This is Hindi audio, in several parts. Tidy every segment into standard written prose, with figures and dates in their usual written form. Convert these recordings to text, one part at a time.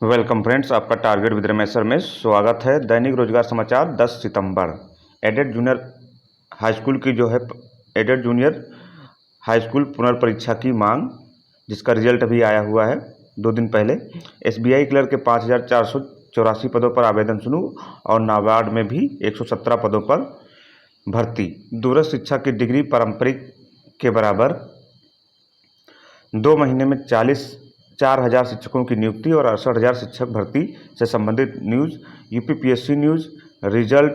वेलकम फ्रेंड्स, आपका टारगेट विद रमेश सर में स्वागत है। दैनिक रोजगार समाचार 10 सितंबर। एडेड जूनियर हाई स्कूल की जो है एडेड जूनियर हाई स्कूल पुनर्परीक्षा की मांग, जिसका रिजल्ट अभी आया हुआ है 2 दिन पहले। एसबीआई क्लर्क के 5484 पदों पर आवेदन शुरू और नाबार्ड में भी 117 पदों पर भर्ती। दूरस्थ शिक्षा की डिग्री पारंपरिक के बराबर। 2 महीने में 4,000 शिक्षकों की नियुक्ति और 68,000 शिक्षक भर्ती से संबंधित news. UPPSC news. Result,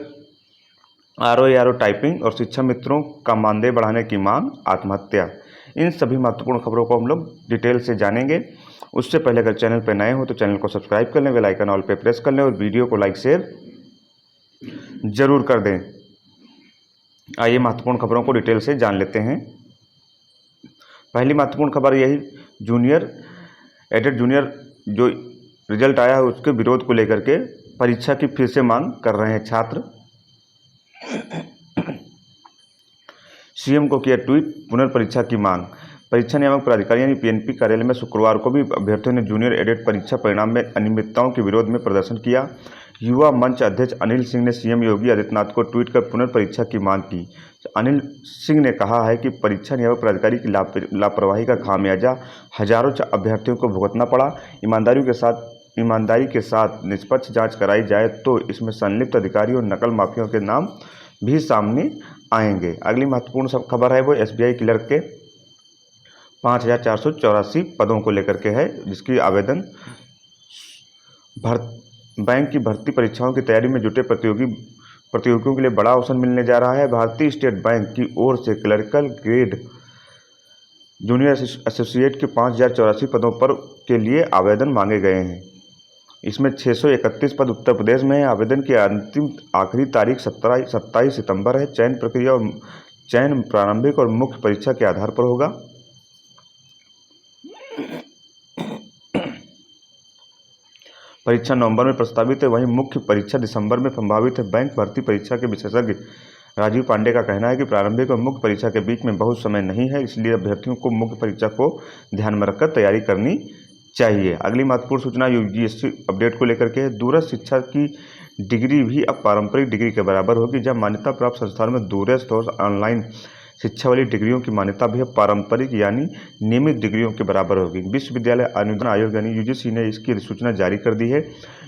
RO typing और शिक्षा मित्रों का मानदेय बढ़ाने की मांग, आत्महत्या। इन सभी महत्वपूर्ण खबरों को हम लोग डिटेल से जानेंगे। उससे पहले अगर चैनल पर नए हो तो चैनल को सब्सक्राइब कर लें, बेल आइकन ऑल पे प्रेस कर लें और वीडियो को लाइक शेयर जरूर कर दें। आइए महत्वपूर्ण खबरों को डिटेल से जान लेते हैं। पहली महत्वपूर्ण खबर यही, एडेड जूनियर जो रिजल्ट आया है उसके विरोध को लेकर के परीक्षा की फिर से मांग कर रहे हैं छात्र। सीएम को किया ट्वीट, पुनर्परीक्षा की मांग। परीक्षा नियामक प्राधिकारी यानी पीएनपी कार्यालय में शुक्रवार को भी अभ्यर्थियों ने जूनियर एडेड परीक्षा परिणाम में अनियमितताओं के विरोध में प्रदर्शन किया। युवा मंच अध्यक्ष अनिल सिंह ने सीएम योगी आदित्यनाथ को ट्वीट कर पुनर्परीक्षा की मांग की। अनिल सिंह ने कहा है कि परीक्षा नियामक प्राधिकारी की लापरवाही का खामियाजा हजारों अभ्यर्थियों को भुगतना पड़ा। ईमानदारी के साथ निष्पक्ष जांच कराई जाए तो इसमें संलिप्त अधिकारियों और नकल माफियाओं के नाम भी सामने आएंगे। अगली महत्वपूर्ण खबर है वो एसबीआई क्लर्क के 5484 पदों को लेकर के है, जिसकी आवेदन बैंक की भर्ती परीक्षाओं की तैयारी में जुटे प्रतियोगियों के लिए बड़ा अवसर मिलने जा रहा है। भारतीय स्टेट बैंक की ओर से क्लरिकल ग्रेड जूनियर एसोसिएट के 5084 पदों पर के लिए आवेदन मांगे गए हैं। इसमें 631 पद उत्तर प्रदेश में है। आवेदन की अंतिम आखिरी तारीख 27 सितंबर है। चयन प्रक्रिया और चयन प्रारंभिक और मुख्य परीक्षा के आधार पर होगा। परीक्षा नवंबर में प्रस्तावित है, वहीं मुख्य परीक्षा दिसंबर में संभावित है। बैंक भर्ती परीक्षा के विशेषज्ञ राजीव पांडे का कहना है कि प्रारंभिक और मुख्य परीक्षा के बीच में बहुत समय नहीं है, इसलिए अभ्यर्थियों को मुख्य परीक्षा को ध्यान में रखकर तैयारी करनी चाहिए। अगली महत्वपूर्ण सूचना यूजीसी अपडेट को लेकर के है। दूरस्थ शिक्षा की डिग्री भी अब पारंपरिक डिग्री के बराबर होगी। जब मान्यता प्राप्त संस्थानों में दूरस्थ और ऑनलाइन शिक्षा वाली डिग्रियों की मान्यता भी अब पारंपरिक यानी नियमित डिग्रियों के बराबर होगी। विश्वविद्यालय अनुदान आयोग यानी यूजीसी ने इसकी अधिसूचना जारी कर दी है।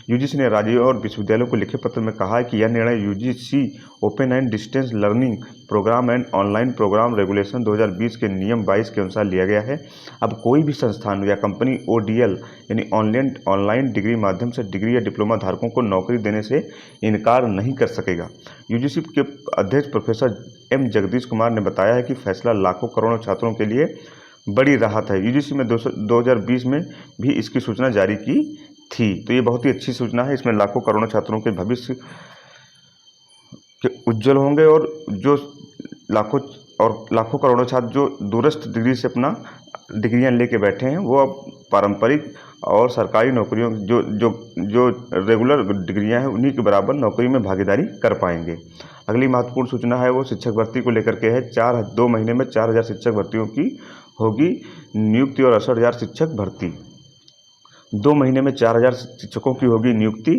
यूजीसी ने राज्यों और विश्वविद्यालयों को लिखे पत्र में कहा है कि यह निर्णय UGC open and distance learning program and online program regulation 2020 के नियम 22 के अनुसार लिया गया है। अब कोई भी संस्थान या कंपनी ओडीएल यानी ऑनलाइन डिग्री माध्यम से डिग्री या डिप्लोमा धारकों को नौकरी देने से इनकार नहीं कर सकेगा। यूजीसी के अध्यक्ष प्रोफेसर एम जगदीश कुमार ने बताया है कि फैसला लाखों करोड़ों छात्रों के लिए बड़ी राहत है। यूजीसी में 2020 में भी इसकी सूचना जारी की थी, तो ये बहुत ही अच्छी सूचना है। इसमें लाखों करोड़ों छात्रों के भविष्य के उज्जवल होंगे और जो लाखों करोड़ों छात्र जो दूरस्थ डिग्री से अपना डिग्रियां लेके बैठे हैं, वो अब पारंपरिक और सरकारी नौकरियों जो रेगुलर डिग्रियां हैं उन्हीं के बराबर नौकरी में भागीदारी कर पाएंगे। अगली महत्वपूर्ण सूचना है वो शिक्षक भर्ती को लेकर के है। 2 महीने में 4,000 शिक्षक भर्तियों की होगी नियुक्ति और 68,000 शिक्षक भर्ती। 2 महीने में 4,000 शिक्षकों की होगी नियुक्ति।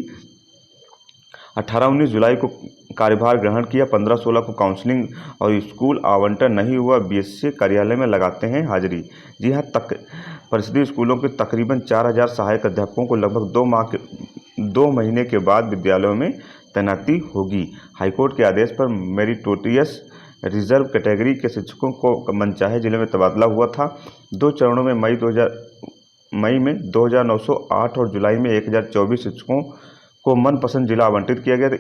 18-19 जुलाई को कार्यभार ग्रहण किया। 15-16 को काउंसलिंग और स्कूल आवंटन नहीं हुआ। बीएससी कार्यालय में लगाते हैं हाजिरी। जी हाँ, परिषदीय स्कूलों के तकरीबन 4,000 सहायक अध्यापकों को लगभग 2 महीने के बाद विद्यालयों में तैनाती होगी। हाईकोर्ट के आदेश पर मेरिटोरियस रिजर्व कैटेगरी के शिक्षकों को मनचाहे जिले में तबादला हुआ था। 2 चरणों में मई में 2,908 और जुलाई में 1,024 शिक्षकों को मनपसंद जिला आवंटित किया गया था।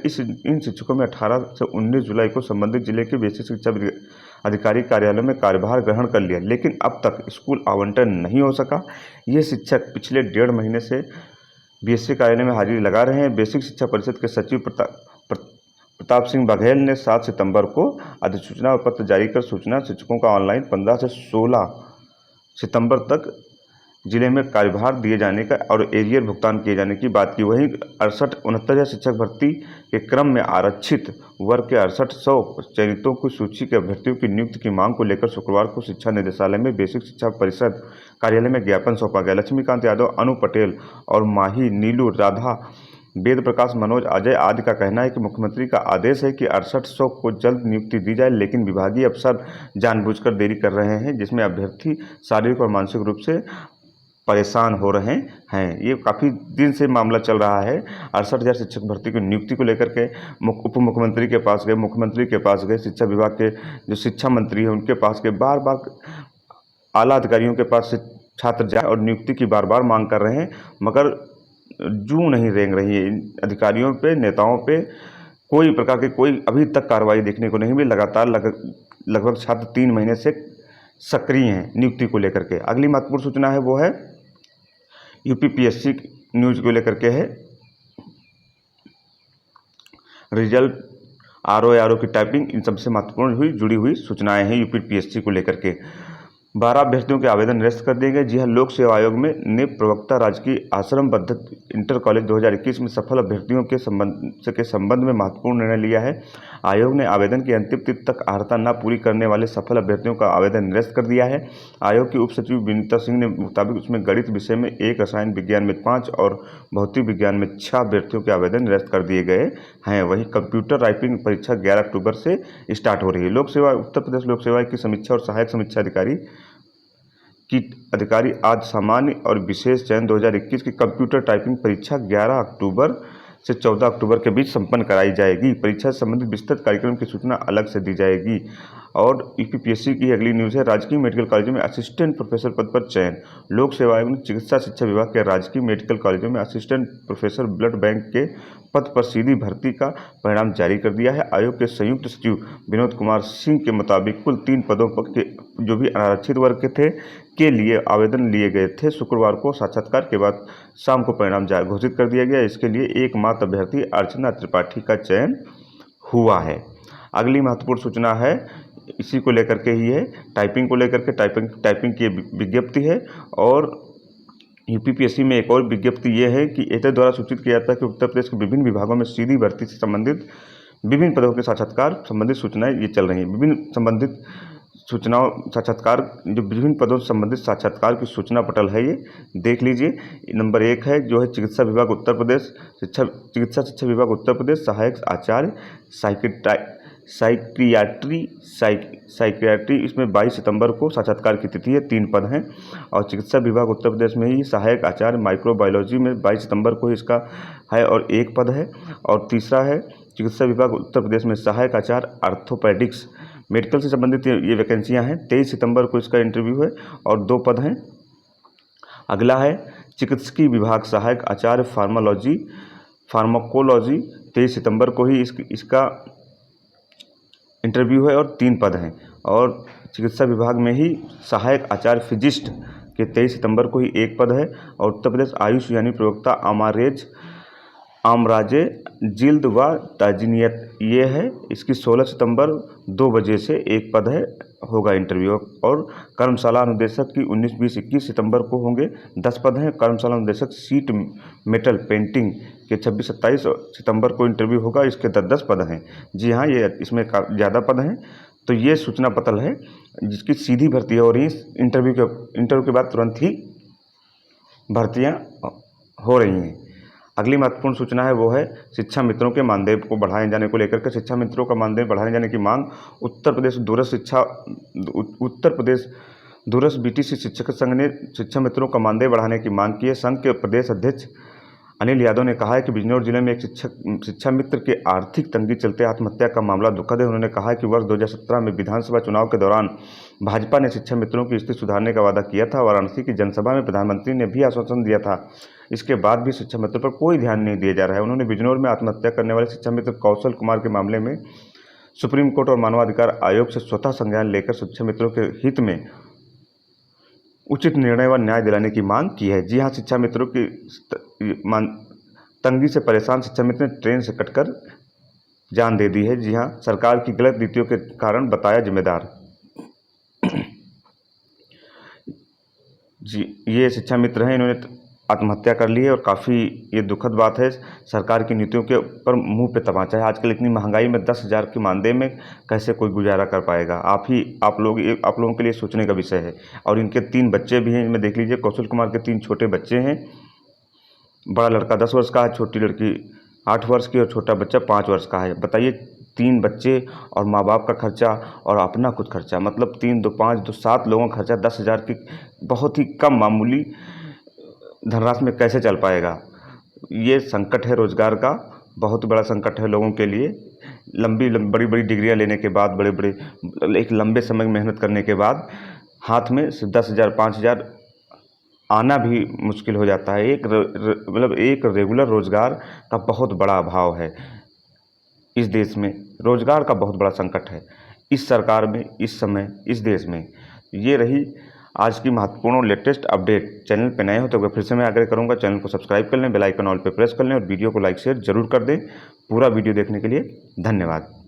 इन शिक्षकों में 18 से 19 जुलाई को संबंधित जिले के बेसिक शिक्षा अधिकारी कार्यालय में कार्यभार ग्रहण कर लिया, लेकिन अब तक स्कूल आवंटन नहीं हो सका। ये शिक्षक पिछले 1.5 महीने से बीएससी कार्यालय में हाजिरी लगा रहे हैं। बेसिक शिक्षा परिषद के सचिव प्रताप सिंह बघेल ने 7 सितंबर को अधिसूचना और पत्र जारी कर सूचना शिक्षकों का ऑनलाइन 15 से 16 सितंबर तक जिले में कार्यभार दिए जाने का और एरियर भुगतान किए जाने की बात की। वहीं 69 शिक्षक भर्ती के क्रम में आरक्षित वर्ग के 6800 चयनितों की सूची के अभ्यर्थियों की नियुक्ति की मांग को लेकर शुक्रवार को शिक्षा निदेशालय में बेसिक शिक्षा परिषद कार्यालय में ज्ञापन सौंपा गया। लक्ष्मीकांत यादव, अनु पटेल और माही, नीलू, राधा, वेद प्रकाश, मनोज, अजय आदि का कहना है कि मुख्यमंत्री का आदेश है कि 6800 को जल्द नियुक्ति दी जाए, लेकिन विभागीय अफसर जानबूझकर देरी कर रहे हैं, जिसमें अभ्यर्थी शारीरिक और मानसिक रूप से परेशान हो रहे हैं। ये काफ़ी दिन से मामला चल रहा है। 68,000 शिक्षक भर्ती की नियुक्ति को लेकर के उप मुख्यमंत्री के पास गए, मुख्यमंत्री के पास गए, शिक्षा विभाग के जो शिक्षा मंत्री हैं उनके पास गए, बार बार आला अधिकारियों के पास से छात्र जाए और नियुक्ति की बार बार मांग कर रहे हैं, मगर जूं नहीं रेंग रही है। इन अधिकारियों पे, नेताओं पे कोई प्रकार की कोई अभी तक कार्रवाई देखने को नहीं मिली। लगातार लगभग छात्र 3 महीने से सक्रिय हैं नियुक्ति को लेकर के। अगली महत्वपूर्ण सूचना है वो है यूपीपीएससी न्यूज को लेकर के है। रिजल्ट, आरओ की टाइपिंग, इन सबसे महत्वपूर्ण जुड़ी हुई सूचनाएं हैं यूपीपीएससी को लेकर के। 12 अभ्यर्थियों के आवेदन निरस्त कर दिए गए। जी हाँ, लोक सेवा आयोग में ने प्रवक्ता राजकीय आश्रम बद्ध इंटर कॉलेज 2021 में सफल अभ्यर्थियों के संबंध में महत्वपूर्ण निर्णय लिया है। आयोग ने आवेदन की अंतिम तिथि तक अर्हता न पूरी करने वाले सफल अभ्यर्थियों का आवेदन निरस्त कर दिया है। आयोग की उप सचिव विनीता सिंह ने मुताबिक उसमें गणित विषय में 1, रसायन विज्ञान में 5 और भौतिक विज्ञान में 6 अभ्यर्थियों के आवेदन निरस्त कर दिए गए हैं। वहीं कंप्यूटर टाइपिंग परीक्षा 11 अक्टूबर से स्टार्ट हो रही है। उत्तर प्रदेश लोक सेवा की समीक्षा और सहायक समीक्षा अधिकारी आज सामान्य और विशेष चयन 2021 की कंप्यूटर टाइपिंग परीक्षा 11 अक्टूबर से 14 अक्टूबर के बीच संपन्न कराई जाएगी। परीक्षा से संबंधित विस्तृत कार्यक्रम की सूचना अलग से दी जाएगी। और यूपीपीएससी की अगली न्यूज़ है, राजकीय मेडिकल कॉलेजों में असिस्टेंट प्रोफेसर पद पर चयन। लोक सेवा आयोग ने चिकित्सा शिक्षा विभाग के राजकीय मेडिकल कॉलेजों में असिस्टेंट प्रोफेसर ब्लड बैंक के पद पर सीधी भर्ती का परिणाम जारी कर दिया है। आयोग के संयुक्त सचिव विनोद कुमार सिंह के मुताबिक कुल 3 पदों पर के जो भी आरक्षित वर्ग के थे के लिए आवेदन लिए गए थे। शुक्रवार को साक्षात्कार के बाद शाम को परिणाम घोषित कर दिया गया। इसके लिए एकमात्र अभ्यर्थी अर्चना त्रिपाठी का चयन हुआ है। अगली महत्वपूर्ण सूचना है, इसी को लेकर के ही है, टाइपिंग को लेकर के। टाइपिंग की विज्ञप्ति है। और यूपीपीएससी में एक और विज्ञप्ति ये है कि एतद द्वारा सूचित किया जाता है कि उत्तर प्रदेश के विभिन्न विभागों में सीधी भर्ती से संबंधित विभिन्न पदों के साक्षात्कार संबंधित सूचनाएं ये चल रही हैं। विभिन्न संबंधित सूचनाओं साक्षात्कार, जो विभिन्न पदों से संबंधित साक्षात्कार की सूचना पटल है, ये देख लीजिए। नंबर 1 है जो है चिकित्सा विभाग उत्तर प्रदेश, चिकित्सा शिक्षा विभाग उत्तर प्रदेश, सहायक आचार्य, साइकियाट्री, इसमें 22 सितंबर को साक्षात्कार की तिथि है। 3 पद हैं। और चिकित्सा विभाग उत्तर प्रदेश में ही सहायक आचार्य माइक्रोबायोलॉजी में 22 सितंबर को इसका है और 1 पद है। और तीसरा है चिकित्सा विभाग उत्तर प्रदेश में सहायक आचार्य आर्थोपेडिक्स, मेडिकल से संबंधित ये वैकेंसियां हैं। 23 सितंबर को इसका इंटरव्यू है और 2 पद हैं। अगला है चिकित्सकीय विभाग सहायक आचार्य फार्माकोलॉजी, 23 सितंबर को ही इसका इंटरव्यू है और 3 पद हैं। और चिकित्सा विभाग में ही सहायक आचार्य फिजिस्ट के 23 सितंबर को ही 1 पद है। और उत्तर प्रदेश आयुष यानी प्रवक्ता आमराजे जिल्द व ताजिनियत ये है, इसकी 16 सितंबर 2 बजे से 1 पद है, होगा इंटरव्यू। और कर्मशाला अनुदेशक की 19, 20, 21 सितंबर को होंगे, 10 पद हैं। कर्मशाला अनुदेशक सीट मेटल पेंटिंग के 26, 27 सितंबर को इंटरव्यू होगा, इसके 10 पद हैं। जी हाँ, ये इसमें ज़्यादा पद हैं। तो ये सूचना पटल है जिसकी सीधी भर्ती हो रही है। इंटरव्यू के बाद तुरंत ही भर्तियाँ हो रही हैं। अगली महत्वपूर्ण सूचना है वो है शिक्षा मित्रों के मानदेय को बढ़ाए जाने को लेकर के। शिक्षा मित्रों का मानदेय बढ़ाए जाने की मांग उत्तर प्रदेश दूरस्थ बीटीसी शिक्षक संघ ने शिक्षा मित्रों का मानदेय बढ़ाने की मांग की है। संघ के प्रदेश अध्यक्ष अनिल यादव ने कहा है कि बिजनौर जिले में एक शिक्षा मित्र के आर्थिक तंगी चलते आत्महत्या का मामला दुखद है। उन्होंने कहा कि वर्ष 2017 में विधानसभा चुनाव के दौरान भाजपा ने शिक्षा मित्रों की स्थिति सुधारने का वादा किया था। वाराणसी की जनसभा में प्रधानमंत्री ने भी आश्वासन दिया था। इसके बाद भी शिक्षा मित्रों पर कोई ध्यान नहीं दिया जा रहा है। उन्होंने बिजनौर में आत्महत्या करने वाले शिक्षा मित्र कौशल कुमार के मामले में सुप्रीम कोर्ट और मानवाधिकार आयोग से स्वतः संज्ञान लेकर शिक्षा मित्रों के हित में उचित निर्णय व न्याय दिलाने की मांग की है। जी हाँ, शिक्षा मित्रों की तंगी से परेशान शिक्षा मित्र ने ट्रेन से कटकर जान दे दी है। जी हाँ, सरकार की गलत नीतियों के कारण बताया जिम्मेदार। जी, ये शिक्षा मित्र हैं, इन्होंने आत्महत्या कर ली है और काफ़ी ये दुखद बात है। सरकार की नीतियों के ऊपर मुंह पे तमाचा है। आजकल इतनी महंगाई में 10,000 के मानदेय में कैसे कोई गुजारा कर पाएगा? आप लोगों के लिए सोचने का विषय है। और इनके 3 बच्चे भी हैं, इनमें देख लीजिए कौशल कुमार के 3 छोटे बच्चे हैं। बड़ा लड़का 10 वर्ष का है, छोटी लड़की 8 वर्ष की और छोटा बच्चा 5 वर्ष का है। बताइए, 3 बच्चे और माँ बाप का खर्चा और अपना कुछ खर्चा, मतलब 3 दो 5 दो 7 लोगों का खर्चा 10,000 की बहुत ही कम मामूली धनराशि में कैसे चल पाएगा? ये संकट है रोजगार का, बहुत बड़ा संकट है लोगों के लिए। बड़ी बड़ी डिग्रियां लेने के बाद, एक लंबे समय मेहनत करने के बाद हाथ में सिर्फ 10,000 5,000 आना भी मुश्किल हो जाता है। एक रेगुलर रोजगार का बहुत बड़ा अभाव है इस देश में। रोजगार का बहुत बड़ा संकट है इस सरकार में, इस समय, इस देश में। ये रही आज की महत्वपूर्ण और लेटेस्ट अपडेट। चैनल पे नए हो तो फिर से मैं आग्रह करूंगा, चैनल को सब्सक्राइब कर लें, बेल आइकन ऑल पे प्रेस कर लें और वीडियो को लाइक शेयर जरूर कर दें। पूरा वीडियो देखने के लिए धन्यवाद।